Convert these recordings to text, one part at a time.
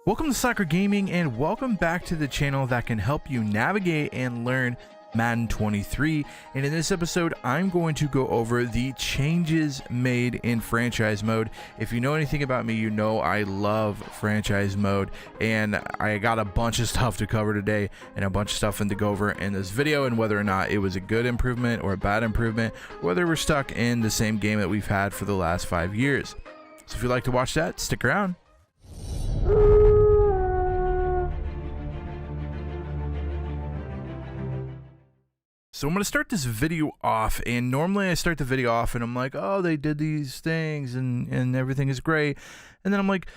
Welcome to Soccer Gaming and welcome back to the channel that can help you navigate and learn Madden 23. And in this episode, I'm going to go over the changes made in franchise mode. If you know anything about me, you know I love franchise mode, and I got a bunch of stuff to cover today and a bunch of stuff to go over in this video, and whether or not it was a good improvement or a bad improvement, whether we're stuck in the same game that we've had for the last 5 years. So if you'd like to watch that, stick around. So I'm going to start this video off, and normally I start the video off and I'm like, oh, they did these things and everything is great. And then I'm like,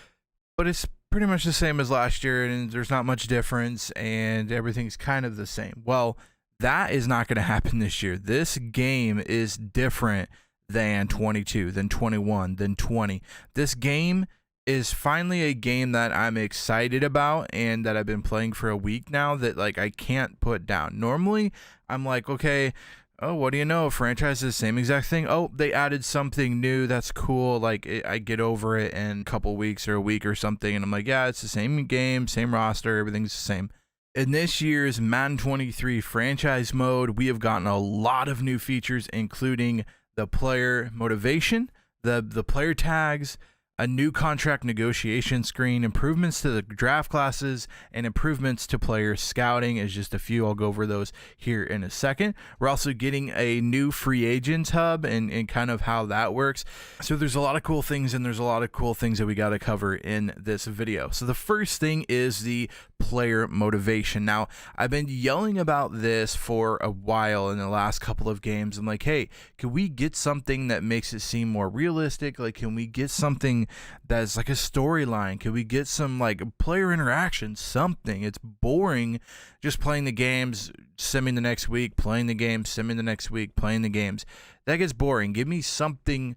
but it's pretty much the same as last year and there's not much difference and everything's kind of the same. Well, that is not going to happen this year. This game is different than 22, than 21, than 20. This game is finally a game that I'm excited about and that I've been playing for a week now that like I can't put down. Normally I'm like, okay, oh, what do you know, franchise is the same exact thing. Oh, they added something new, that's cool. Like I get over it in a couple weeks or a week or something, and I'm like, yeah, it's the same game, same roster, everything's the same. In this year's Madden 23 franchise mode, we have gotten a lot of new features, including the player motivation, the player tags, a new contract negotiation screen, improvements to the draft classes, and improvements to player scouting is just a few. I'll go over those here in a second. We're also getting a new free agents hub and kind of how that works. So there's a lot of cool things, and there's a lot of cool things that we got to cover in this video. So the first thing is the player motivation. Now, I've been yelling about this for a while in the last couple of games. I'm like, hey, can we get something that makes it seem more realistic? Like, can we get something that's like a storyline? Can we get some like player interaction, something? It's boring just playing the games, simming the next week, playing the games, simming the next week, playing the games. That gets boring. Give me something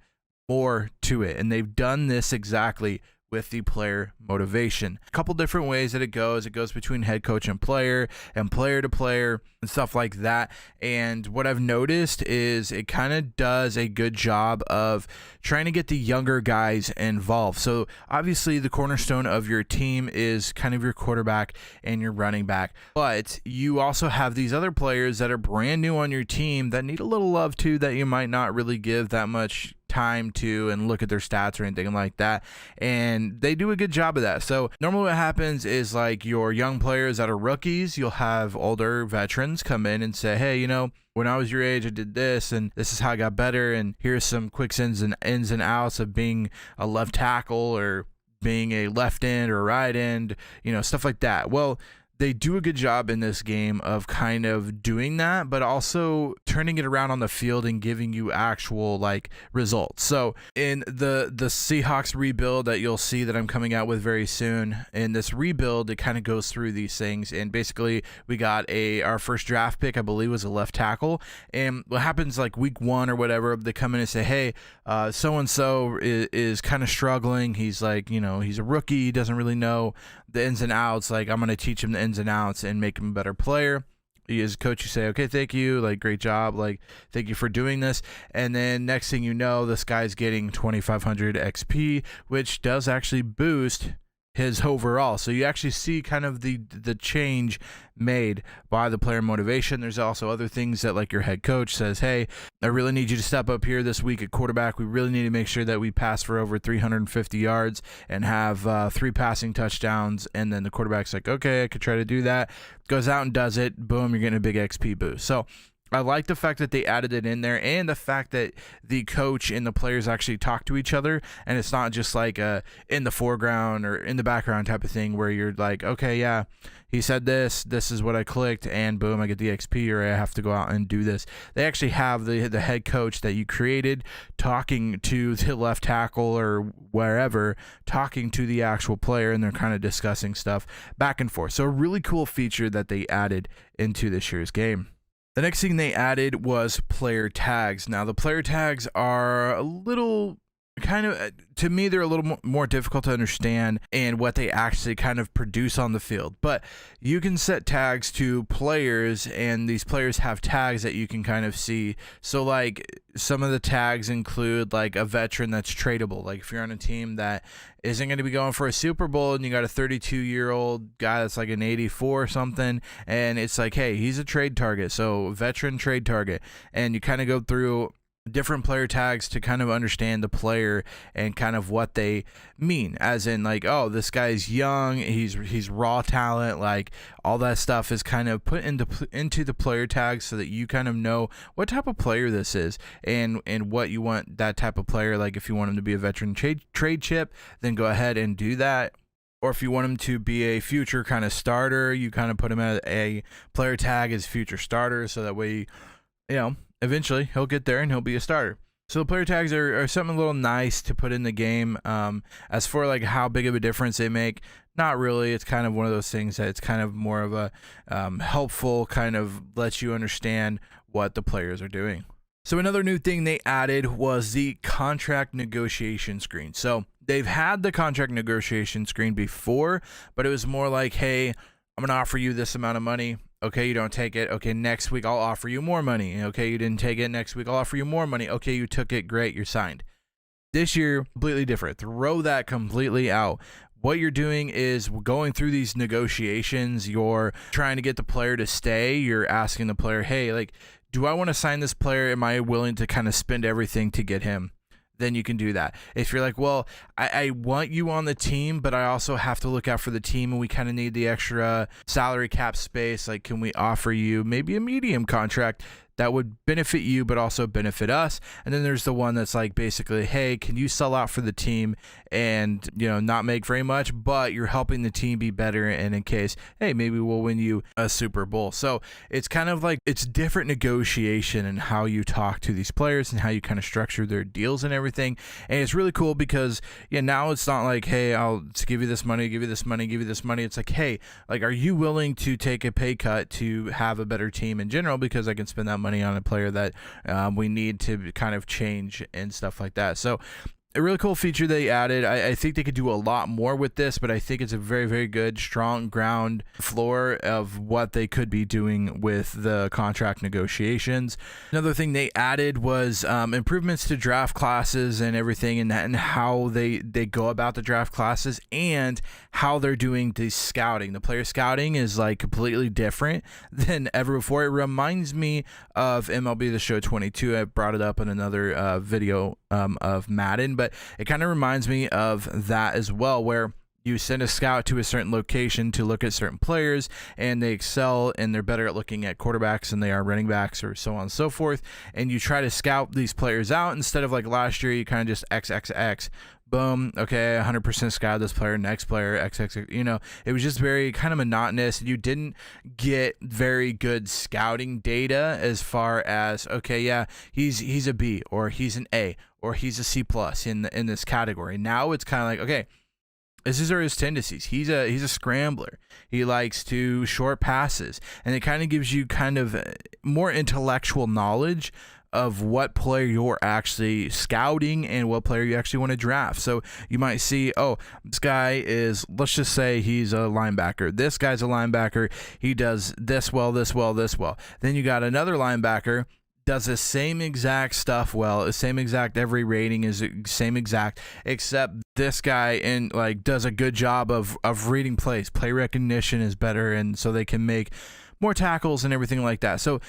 more to it. And they've done this exactly with the player motivation. A couple different ways that it goes. It goes between head coach and player to player and stuff like that. And what I've noticed is it kind of does a good job of trying to get the younger guys involved. So obviously the cornerstone of your team is kind of your quarterback and your running back, but you also have these other players that are brand new on your team that need a little love too, that you might not really give that much time to and look at their stats or anything like that, and they do a good job of that. So normally what happens is like your young players that are rookies, you'll have older veterans come in and say, hey, you know, when I was your age I did this and this is how I got better, and here's some quick ins and outs of being a left tackle or being a left end or a right end, you know, stuff like that. Well, they do a good job in this game of kind of doing that, but also turning it around on the field and giving you actual like results. So in the Seahawks rebuild that you'll see that I'm coming out with very soon, in this rebuild, it kind of goes through these things. And basically we got our first draft pick, I believe, was a left tackle. And what happens like week 1 or whatever, they come in and say, hey, so-and-so is kind of struggling. He's like, you know, he's a rookie. He doesn't really know the ins and outs. Like, I'm going to teach him the ins and outs and make him a better player. You as a coach, you say, okay, thank you, like, great job, like, thank you for doing this. And then next thing you know, this guy's getting 2,500 XP, which does actually boost his overall. So you actually see kind of the change made by the player motivation. There's also other things that like your head coach says, hey, I really need you to step up here this week at quarterback. We really need to make sure that we pass for over 350 yards and have 3 passing touchdowns. And then the quarterback's like, okay, I could try to do that. Goes out and does it. Boom, you're getting a big XP boost. So I like the fact that they added it in there, and the fact that the coach and the players actually talk to each other, and it's not just like in the foreground or in the background type of thing where you're like, okay, yeah, he said this is what I clicked, and boom, I get the XP, or I have to go out and do this. They actually have the head coach that you created talking to the left tackle or wherever, talking to the actual player, and they're kind of discussing stuff back and forth. So a really cool feature that they added into this year's game. The next thing they added was player tags. Now, the player tags are a little kind of, to me, they're a little more difficult to understand and what they actually kind of produce on the field. But you can set tags to players, and these players have tags that you can kind of see. So like some of the tags include like a veteran that's tradable. Like if you're on a team that isn't going to be going for a Super Bowl and you got a 32-year-old guy that's like an 84 or something, and it's like, hey, he's a trade target. So veteran trade target. And you kind of go through different player tags to kind of understand the player and kind of what they mean, as in like, oh, this guy's young, he's raw talent, like all that stuff is kind of put into the player tags so that you kind of know what type of player this is and what you want that type of player. Like if you want him to be a veteran trade chip, then go ahead and do that. Or if you want him to be a future kind of starter, you kind of put him at a player tag as future starter, so that way, you know, eventually he'll get there and he'll be a starter. So the player tags are something a little nice to put in the game. As for like how big of a difference they make, not really. It's kind of one of those things that it's kind of more of a helpful, kind of lets you understand what the players are doing. So another new thing they added was the contract negotiation screen. So they've had the contract negotiation screen before, but it was more like, hey, I'm going to offer you this amount of money. Okay, you don't take it. Okay, next week I'll offer you more money. Okay, you didn't take it. Next week I'll offer you more money. Okay, you took it. Great, you're signed. This year, completely different. Throw that completely out. What you're doing is going through these negotiations. You're trying to get the player to stay. You're asking the player, hey, like, do I want to sign this player? Am I willing to kind of spend everything to get him? Then you can do that. If you're like, well, I want you on the team, but I also have to look out for the team, and we kind of need the extra salary cap space, like, can we offer you maybe a medium contract that would benefit you but also benefit us? And then there's the one that's like, basically, hey, can you sell out for the team and, you know, not make very much, but you're helping the team be better, and in case, hey, maybe we'll win you a Super Bowl. So it's kind of like, it's different negotiation and how you talk to these players and how you kind of structure their deals and everything. And it's really cool because, yeah, now it's not like, hey, I'll give you this money, give you this money, give you this money. It's like, hey, like, are you willing to take a pay cut to have a better team in general, because I can spend that money on a player that we need to kind of change and stuff like that. So a really cool feature they added. I think they could do a lot more with this, but I think it's a very, very good, strong ground floor of what they could be doing with the contract negotiations. Another thing they added was improvements to draft classes and everything, and how they go about the draft classes and how they're doing the scouting. The player scouting is like completely different than ever before. It reminds me of MLB The Show 22. I brought it up in another video of Madden, but it kind of reminds me of that as well, where you send a scout to a certain location to look at certain players, and they excel and they're better at looking at quarterbacks than they are running backs, or so on and so forth. And you try to scout these players out instead of like last year, you kind of just XXX. Boom. Okay, 100% scout this player, next player, XX. You know, it was just very kind of monotonous. You didn't get very good scouting data as far as, okay, yeah, he's a B, or he's an A, or he's a C plus in this category. Now it's kind of like, okay, these are his tendencies. He's a scrambler. He likes to short passes, and it kind of gives you kind of more intellectual knowledge of what player you're actually scouting and what player you actually want to draft. So you might see, oh, this guy is, let's just say he's a linebacker. This guy's a linebacker. He does this well, this well, this well. Then you got another linebacker, does the same exact stuff well, the same exact, every rating is the same exact, except this guy does a good job of reading plays. Play recognition is better, and so they can make more tackles and everything like that. So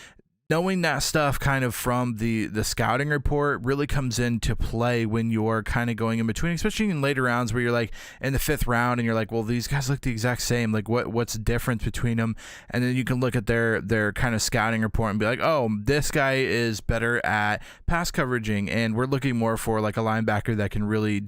knowing that stuff kind of from the scouting report really comes into play when you're kind of going in between, especially in later rounds where you're like in the 5th round and you're like, well, these guys look the exact same. Like what's the difference between them? And then you can look at their kind of scouting report and be like, oh, this guy is better at pass coveraging, and we're looking more for like a linebacker that can really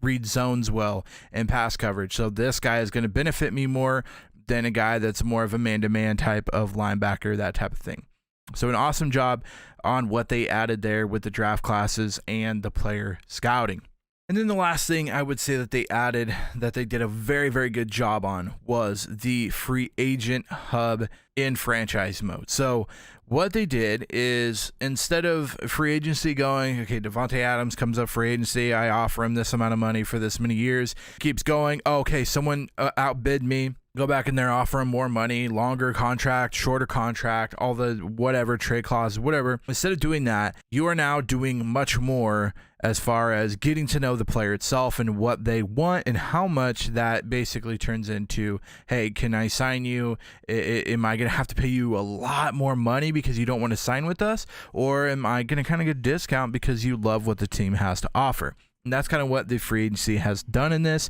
read zones well and pass coverage. So this guy is going to benefit me more than a guy that's more of a man-to-man type of linebacker, that type of thing. So an awesome job on what they added there with the draft classes and the player scouting. And then the last thing I would say that they added that they did a very, very good job on was the free agent hub in franchise mode. So what they did is, instead of free agency going, okay, Devontae Adams comes up free agency, I offer him this amount of money for this many years, keeps going, oh, okay, someone outbid me, go back in there, offer him more money, longer contract, shorter contract, all the whatever, trade clauses, whatever. Instead of doing that, you are now doing much more as far as getting to know the player itself and what they want, and how much that basically turns into, hey, can I sign you? Am I going to have to pay you a lot more money because you don't want to sign with us? Or am I going to kind of get a discount because you love what the team has to offer? And that's kind of what the free agency has done in this.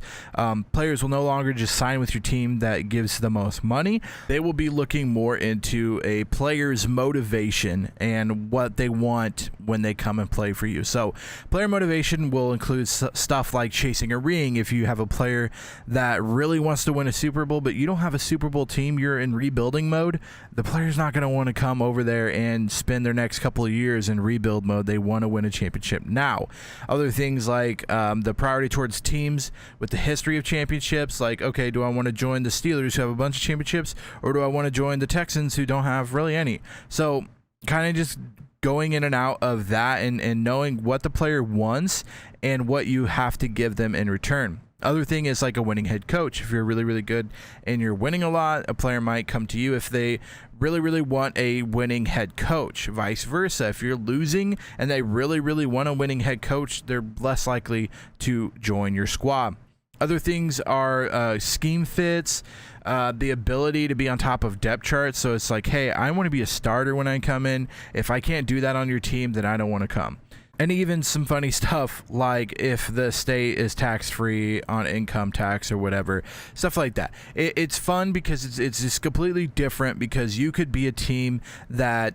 Players will no longer just sign with your team that gives the most money. They will be looking more into a player's motivation and what they want when they come and play for you. So player motivation will include stuff like chasing a ring. If you have a player that really wants to win a Super Bowl, but you don't have a Super Bowl team, you're in rebuilding mode, the player's not going to want to come over there and spend their next couple of years in rebuild mode. They want to win a championship now. Other things like the priority towards teams with the history of championships, like, okay, do I want to join the Steelers who have a bunch of championships, or do I want to join the Texans who don't have really any? So kind of just going in and out of that, and knowing what the player wants and what you have to give them in return. Other thing is like a winning head coach. If you're really, really good and you're winning a lot, a player might come to you if they really, really want a winning head coach. Vice versa. If you're losing and they really, really want a winning head coach, they're less likely to join your squad. Other things are scheme fits, the ability to be on top of depth charts. So it's like, hey, I want to be a starter when I come in. If I can't do that on your team, then I don't want to come. And even some funny stuff like if the state is tax-free on income tax or whatever, stuff like that. It's fun because it's just completely different, because you could be a team that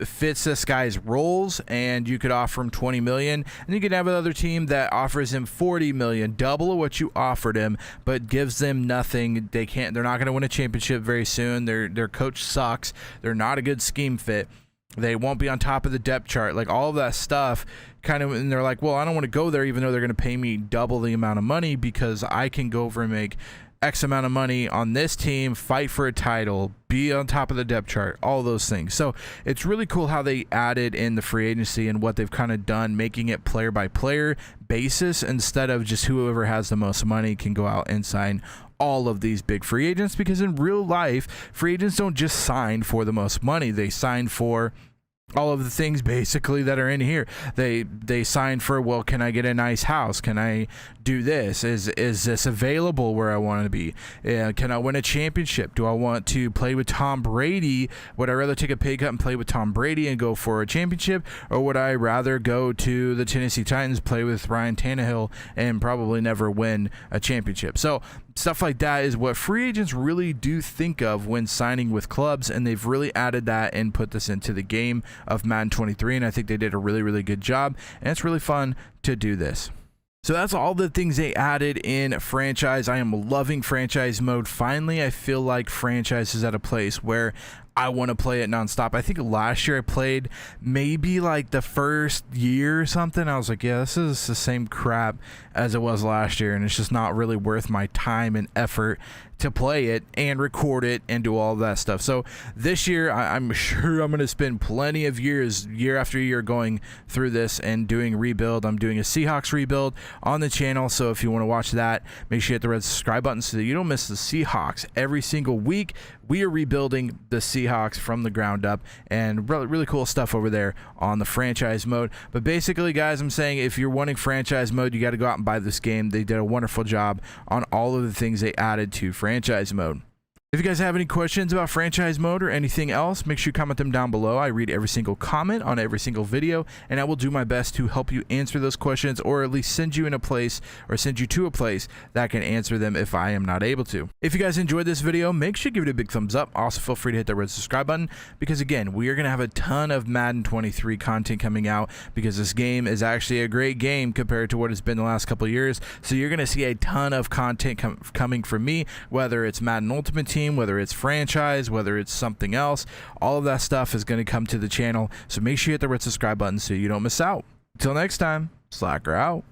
fits this guy's roles and you could offer him $20 million, and you could have another team that offers him $40 million, double what you offered him, but gives them nothing. They're not going to win a championship very soon. Their coach sucks. They're not a good scheme fit. They won't be on top of the depth chart, like all of that stuff kind of, and they're like, well, I don't want to go there even though they're going to pay me double the amount of money, because I can go over and make X amount of money on this team, fight for a title, be on top of the depth chart, all those things. So it's really cool how they added in the free agency and what they've kind of done, making it player by player basis instead of just whoever has the most money can go out and sign all of these big free agents. Because in real life, free agents don't just sign for the most money. They sign for all of the things basically that are in here. They sign for, well, can I get a nice house? Can I do this? Is this available where I want to be? Can I win a championship? Do I want to play with Tom Brady? Would I rather take a pay cut and play with Tom Brady and go for a championship? Or would I rather go to the Tennessee Titans, play with Ryan Tannehill, and probably never win a championship? So stuff like that is what free agents really do think of when signing with clubs, and they've really added that and put this into the game of Madden 23, and I think they did a really, really good job, and it's really fun to do this. So that's all the things they added in franchise. I am loving franchise mode. Finally, I feel like franchise is at a place where I want to play it nonstop. I think last year I played maybe like the first year or something. I was like, yeah, this is the same crap as it was last year, and it's just not really worth my time and effort to play it and record it and do all that stuff. So this year, I'm sure I'm going to spend plenty of years, year after year, going through this and doing rebuild. I'm doing a Seahawks rebuild on the channel, so if you want to watch that, make sure you hit the red subscribe button so that you don't miss the Seahawks. Every single week, we are rebuilding the Seahawks from the ground up, and really, really cool stuff over there on the franchise mode. But basically, guys, I'm saying if you're wanting franchise mode, you got to go out and buy this game. They did a wonderful job on all of the things they added to franchise mode. If you guys have any questions about franchise mode or anything else, make sure you comment them down below. I read every single comment on every single video, and I will do my best to help you answer those questions, or at least send you in a place, or send you to a place that can answer them if I am not able to. If you guys enjoyed this video, make sure you give it a big thumbs up. Also, feel free to hit the red subscribe button, because again, we are going to have a ton of Madden 23 content coming out, because this game is actually a great game compared to what it's been the last couple of years. So you're going to see a ton of content coming from me, whether it's Madden Ultimate Team, whether it's franchise, whether it's something else. All of that stuff is going to come to the channel, so make sure you hit the red subscribe button so you don't miss out. Until next time, Slacker out.